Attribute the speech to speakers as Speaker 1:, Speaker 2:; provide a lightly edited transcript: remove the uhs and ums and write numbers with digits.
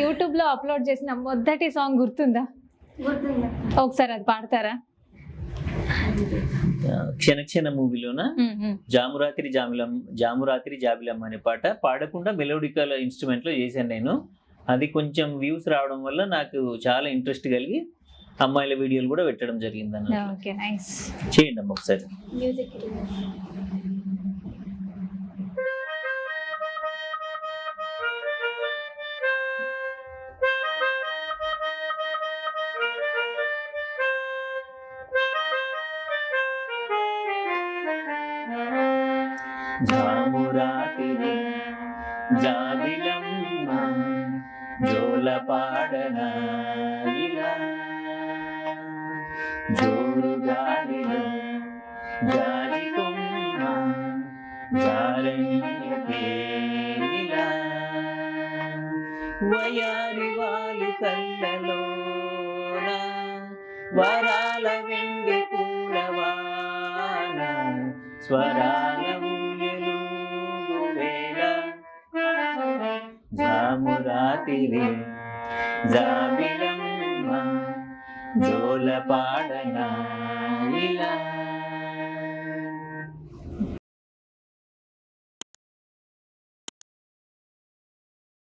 Speaker 1: YouTube లో upload చేసిన మొదటి సాంగ్ గుర్తుందా? ఒకసారి అది పాడతారా?
Speaker 2: క్షణ మూవీలోన జామురాత్రి జాబిలమ్మ అనే పాట పాడకుండా మెలోడికల్ ఇన్స్ట్రుమెంట్ లో చేశాను నేను. అది కొంచెం వ్యూస్ రావడం వల్ల నాకు చాలా ఇంట్రెస్ట్ కలిగి అమ్మాయిల వీడియోలు కూడా పెట్టడం జరిగింది అన్న. చేయండి అమ్మ ఒకసారి. జామురాతిరి జాబిలమ్మ జోల పాడన ఇలా జోరు గాలిలో జాజి కొమ్మ జారనీయకేలా వయారి వాలు కళ్ళలోన వరాల వెండి పూలవాన స్వరాల జామురాతిరి జాబిలమ్మ జోల పాడన ఇలా.